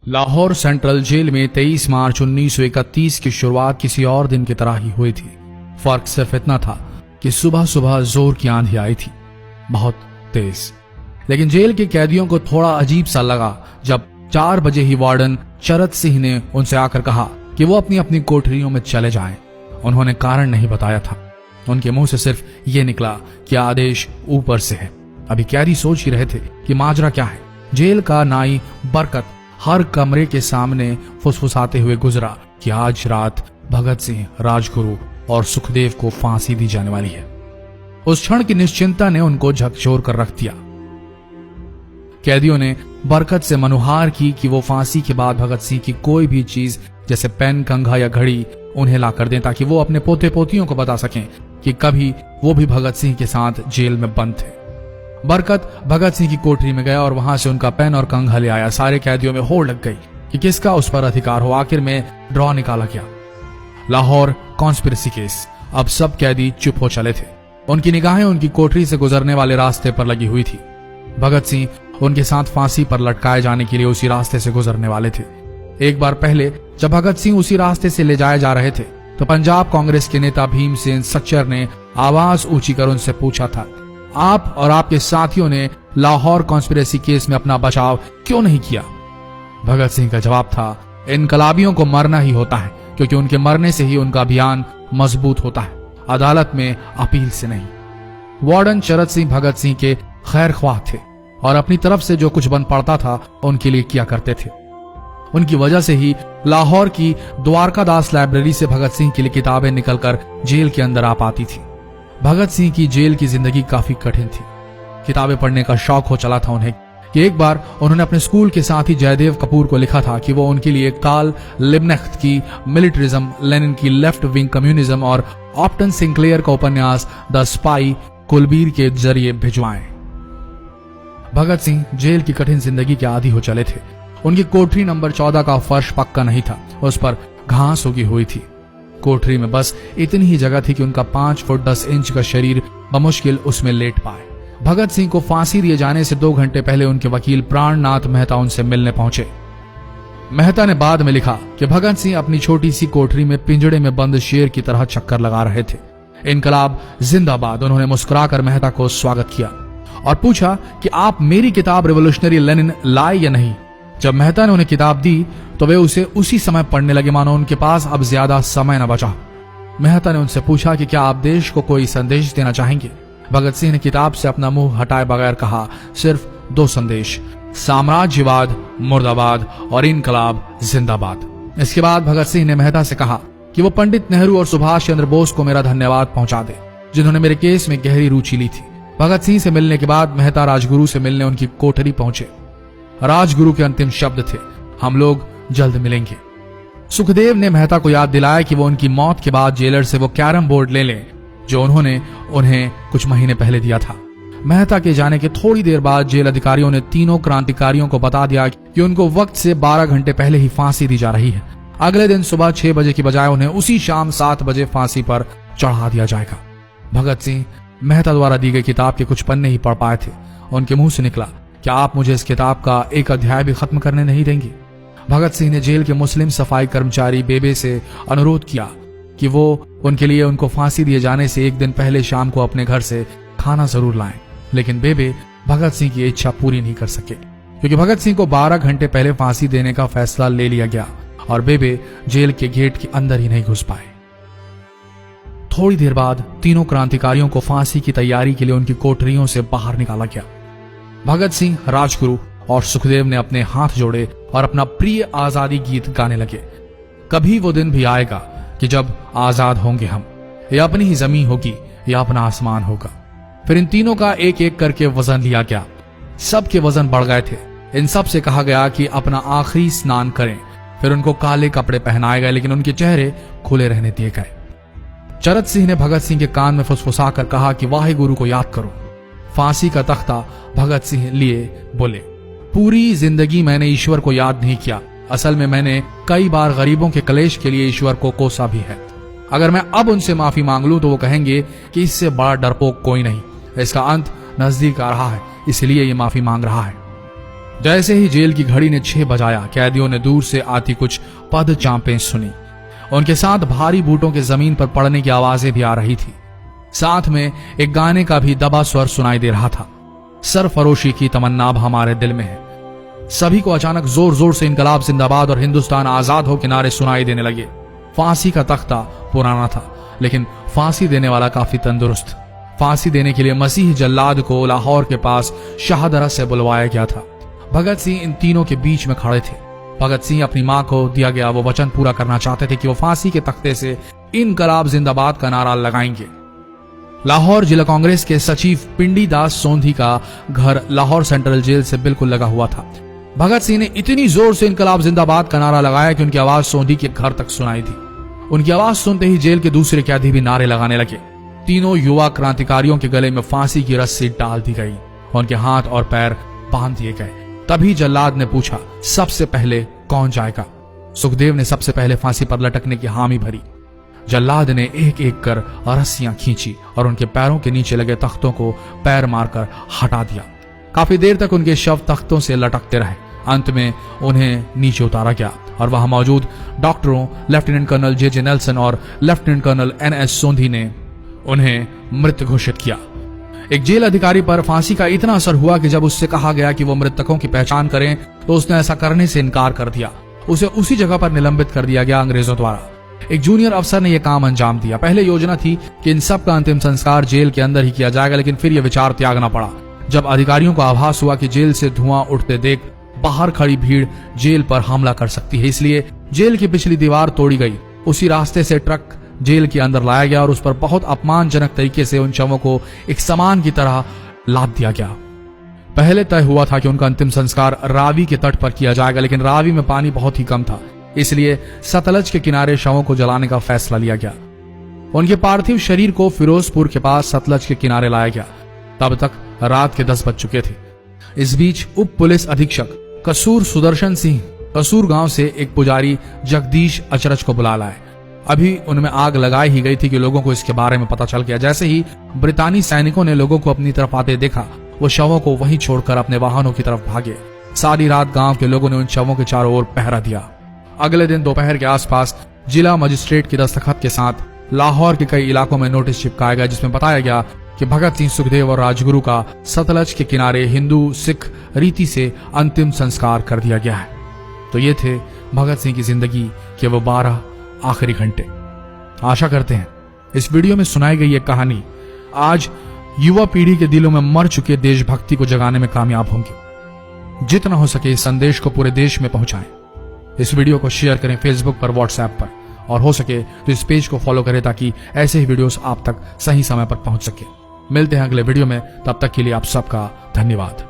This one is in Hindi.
लाहौर सेंट्रल जेल में 23 मार्च 1931 की शुरुआत किसी और दिन की तरह ही हुई थी। फर्क सिर्फ इतना था कि सुबह सुबह जोर की आंधी आई थी, बहुत तेज। लेकिन जेल के कैदियों को थोड़ा अजीब सा लगा जब 4 बजे ही वार्डन चरत सिंह ने उनसे आकर कहा कि वो अपनी अपनी कोठरियों में चले जाएं। उन्होंने कारण नहीं बताया था। उनके मुंह से सिर्फ ये निकला कि आदेश ऊपर से है। अभी कैदी सोच ही रहे थे कि माजरा क्या है। जेल का नाई बरकत हर कमरे के सामने फुसफुसाते हुए गुजरा कि आज रात भगत सिंह, राजगुरु और सुखदेव को फांसी दी जाने वाली है। उस क्षण की निश्चिंता ने उनको झकझोर कर रख दिया। कैदियों ने बरकत से मनुहार की कि वो फांसी के बाद भगत सिंह की कोई भी चीज जैसे पेन, कंघा या घड़ी उन्हें ला कर दें ताकि वो अपने पोते पोतियों को बता सकें कि कभी वो भी भगत सिंह के साथ जेल में बंद थे। बरकत भगत सिंह की कोठरी में गया और वहां से उनका पेन और कंघा ले आया। सारे कैदियों में होड़ लग गई कि किसका उस पर अधिकार हो। आखिर में ड्रॉ निकाला गया, लाहौर कॉन्स्पिरेसी केस। अब सब कैदी चुप हो चले थे। उनकी निगाहें उनकी कोठरी से गुजरने वाले रास्ते पर लगी हुई थी। भगत सिंह उनके साथ फांसी पर लटकाए जाने के लिए उसी रास्ते से गुजरने वाले थे। एक बार पहले जब भगत सिंह उसी रास्ते से ले जाए जा रहे थे तो पंजाब कांग्रेस के नेता भीमसेन सच्चर ने आवाज ऊंची कर उनसे पूछा था, आप और आपके साथियों ने लाहौर कॉन्स्पिरेसी केस में अपना बचाव क्यों नहीं किया? भगत सिंह का जवाब था, इनकलाबियों को मरना ही होता है क्योंकि उनके मरने से ही उनका अभियान मजबूत होता है, अदालत में अपील से नहीं। वार्डन चरत सिंह भगत सिंह के खैर ख्वाह थे और अपनी तरफ से जो कुछ बन पड़ता था उनके लिए किया करते थे। उनकी वजह से ही लाहौर की द्वारकादास लाइब्रेरी से भगत सिंह के लिए किताबें निकलकर जेल के अंदर आ पाती थी। भगत सिंह की जेल की जिंदगी काफी कठिन थी। किताबें पढ़ने का शौक हो चला था उन्हें कि एक बार उन्होंने अपने स्कूल के साथी जयदेव कपूर को लिखा था कि वो उनके लिए कार्ल लिब्नेख्त की मिलिट्रिज्म, लेनिन की लेफ्ट विंग कम्युनिज्म और ऑप्टन सिंक्लेयर का उपन्यास द स्पाई कुलबीर के जरिए भिजवाएं। भगत सिंह जेल की कठिन जिंदगी के आदी हो चले थे। उनकी कोठरी नंबर 14 का फर्श पक्का नहीं था, उस पर घास उगी हुई थी। कोठरी में बस इतनी ही जगह थी कि उनका 5 फुट 10 इंच का शरीर बमुश्किल उसमें लेट पाए। भगत सिंह को फांसी दिए जाने से 2 घंटे पहले उनके वकील प्राणनाथ मेहता उनसे मिलने पहुंचे। मेहता ने बाद में लिखा कि भगत सिंह अपनी छोटी सी कोठरी में पिंजड़े में बंद शेर की तरह चक्कर लगा रहे थे। इनकलाब जिंदाबाद। उन्होंने मुस्कुराकर मेहता को स्वागत किया और पूछा कि आप मेरी किताब रिवोल्यूशनरी लेनिन लाए या नहीं। जब मेहता ने उन्हें किताब दी तो वे उसे उसी समय पढ़ने लगे मानो उनके पास अब ज्यादा समय न बचा। मेहता ने उनसे पूछा कि क्या आप देश को कोई संदेश देना चाहेंगे? भगत सिंह ने किताब से अपना मुंह हटाए बगैर कहा, सिर्फ 2 संदेश, साम्राज्यवाद मुर्दाबाद और इनकलाब जिंदाबाद। इसके बाद भगत सिंह ने मेहता से कहा कि वो पंडित नेहरू और सुभाष चंद्र बोस को मेरा धन्यवाद पहुंचा दे जिन्होंने मेरे केस में गहरी रुचि ली थी। भगत सिंह से मिलने के बाद मेहता राजगुरु से मिलने उनकी कोठरी पहुंचे। राजगुरु के अंतिम शब्द थे, हम लोग जल्द मिलेंगे। सुखदेव ने मेहता को याद दिलाया कि वो उनकी मौत के बाद जेलर से वो कैरम बोर्ड ले लें जो उन्होंने उन्हें कुछ महीने पहले दिया था। मेहता के जाने के थोड़ी देर बाद जेल अधिकारियों ने तीनों क्रांतिकारियों को बता दिया कि उनको वक्त से 12 घंटे पहले ही फांसी दी जा रही है। अगले दिन सुबह 6 बजे की बजाय उन्हें उसी शाम 7 बजे फांसी पर चढ़ा दिया जाएगा। भगत सिंह मेहता द्वारा दी गई किताब के कुछ पन्ने ही पढ़ पाए थे। उनके मुंह से निकला, क्या आप मुझे इस किताब का एक अध्याय भी खत्म करने नहीं देंगे? भगत सिंह ने जेल के मुस्लिम सफाई कर्मचारी बेबे से अनुरोध किया कि वो उनके लिए उनको फांसी दिए जाने से 1 दिन पहले शाम को अपने घर से खाना जरूर लाएं। लेकिन बेबे भगत सिंह की इच्छा पूरी नहीं कर सके क्योंकि भगत सिंह को 12 घंटे पहले फांसी देने का फैसला ले लिया गया और बेबे जेल के गेट के अंदर ही नहीं घुस पाए। थोड़ी देर बाद तीनों क्रांतिकारियों को फांसी की तैयारी के लिए उनकी कोठरियों से बाहर निकाला गया। भगत सिंह, राजगुरु और सुखदेव ने अपने हाथ जोड़े और अपना प्रिय आजादी गीत गाने लगे। कभी वो दिन भी आएगा कि जब आजाद होंगे हम, या अपनी ही जमीन होगी या अपना आसमान होगा। फिर इन तीनों का एक एक करके वजन लिया गया। सबके वजन बढ़ गए थे। इन सब से कहा गया कि अपना आखिरी स्नान करें। फिर उनको काले कपड़े पहनाए गए लेकिन उनके चेहरे खुले रहने दिए गए। चरत सिंह ने भगत सिंह के कान में फुसफुसा कर कहा कि वाहे गुरु को याद करो। फांसी का तख्ता भगत सिंह लिए बोले, पूरी जिंदगी मैंने ईश्वर को याद नहीं किया। असल में मैंने कई बार गरीबों के कलेश के लिए ईश्वर को कोसा भी है। अगर मैं अब उनसे माफी मांग लूं तो वो कहेंगे कि इससे बड़ा डरपोक कोई नहीं। इसका अंत नजदीक आ रहा है, इसलिए ये माफी मांग रहा है। जैसे ही जेल की घड़ी ने 6 बजाया, कैदियों ने दूर से आती कुछ पद चांपें सुनी। उनके साथ भारी बूटों के जमीन पर पड़ने की आवाजें भी आ रही थी। साथ में एक गाने का भी दबा स्वर सुनाई दे रहा था। सरफरोशी की तमन्ना अब हमारे दिल में है। सभी को अचानक जोर जोर से इनकलाब जिंदाबाद और हिंदुस्तान आजाद हो किनारे सुनाई देने लगे। फांसी का तख्ता पुराना था, लेकिन फांसी देने वाला काफी तंदुरुस्त। फांसी देने के लिए मसीह जल्लाद को लाहौर के पास शाहदरा से बुलवाया गया था। भगत सिंह इन तीनों के बीच में खड़े थे। भगत सिंह अपनी मां को दिया गया वो वचन पूरा करना चाहते थे कि वो फांसी के तख्ते से इनकलाब जिंदाबाद का नारा लगाएंगे। लाहौर जिला कांग्रेस के सचिव पिंडी दास सोंधी का घर लाहौर सेंट्रल जेल से बिल्कुल लगा हुआ था। भगत सिंह ने इतनी जोर से इनकलाब जिंदाबाद का नारा लगाया कि उनकी आवाज सोंधी के घर तक सुनाई दी। उनकी आवाज सुनते ही जेल के दूसरे कैदी भी नारे लगाने लगे। तीनों युवा क्रांतिकारियों के गले में फांसी की रस्सी डाल दी गई, उनके हाथ और पैर बांध दिए गए। तभी जल्लाद ने पूछा, सबसे पहले कौन जाएगा? सुखदेव ने सबसे पहले फांसी पर लटकने की हामी भरी। जल्लाद ने एक एक कर रस्सियां खींची और उनके पैरों के नीचे लगे तख्तों को पैर मारकर हटा दिया। काफी देर तक उनके शव तख्तों से लटकते रहे। अंत में उन्हें नीचे उतारा गया और वहां मौजूद डॉक्टरों लेफ्टिनेंट कर्नल जे नेल्सन और लेफ्टिनेंट कर्नल NS सोंधी ने उन्हें मृत घोषित किया। एक जेल अधिकारी पर फांसी का इतना असर हुआ कि जब उससे कहा गया कि वो मृतकों की पहचान करें तो उसने ऐसा करने से इनकार कर दिया। उसे उसी जगह पर निलंबित कर दिया गया अंग्रेजों द्वारा। एक जूनियर अफसर ने यह काम अंजाम दिया। पहले योजना थी कि इन सब का अंतिम संस्कार जेल के अंदर ही किया जाएगा, लेकिन फिर यह विचार त्यागना पड़ा जब अधिकारियों को आभास हुआ कि जेल से धुआं उठते देख बाहर खड़ी भीड़ जेल पर हमला कर सकती है। इसलिए जेल की पिछली दीवार तोड़ी गई। उसी रास्ते से ट्रक जेल के अंदर लाया गया और उस पर बहुत अपमानजनक तरीके से उन शवों को एक सामान की तरह लाद दिया गया। पहले तय हुआ था कि उनका अंतिम संस्कार रावी के तट पर किया जाएगा, लेकिन रावी में पानी बहुत ही कम था, इसलिए सतलज के किनारे शवों को जलाने का फैसला लिया गया। उनके पार्थिव शरीर को फिरोजपुर के पास सतलज के किनारे लाया गया। तब तक रात के 10 बज चुके थे। इस बीच उप पुलिस अधीक्षक कसूर सुदर्शन सिंह कसूर गांव से एक पुजारी जगदीश अचरज को बुला लाए। अभी उनमें आग लगाई ही गई थी कि लोगों को इसके बारे में पता चल गया। जैसे ही ब्रितानी सैनिकों ने लोगों को अपनी तरफ आते देखा, वो शवों को वहीं छोड़कर अपने वाहनों की तरफ भागे। सारी रात गांव के लोगों ने उन शवों के चारों ओर पहरा दिया। अगले दिन दोपहर के आसपास जिला मजिस्ट्रेट की दस्तखत के साथ लाहौर के कई इलाकों में नोटिस चिपकाया गया, जिसमें बताया गया कि भगत सिंह, सुखदेव और राजगुरु का सतलज के किनारे हिंदू सिख रीति से अंतिम संस्कार कर दिया गया है। तो ये थे भगत सिंह की जिंदगी के वो 12 आखिरी घंटे। आशा करते हैं इस वीडियो में सुनाई गई ये कहानी आज युवा पीढ़ी के दिलों में मर चुके देशभक्ति को जगाने में कामयाब होंगे। जितना हो सके इस संदेश को पूरे देश में पहुंचाएं। इस वीडियो को शेयर करें फेसबुक पर, व्हाट्सएप पर, और हो सके तो इस पेज को फॉलो करें ताकि ऐसे ही वीडियोस आप तक सही समय पर पहुंच सके। मिलते हैं अगले वीडियो में, तब तक के लिए आप सबका धन्यवाद।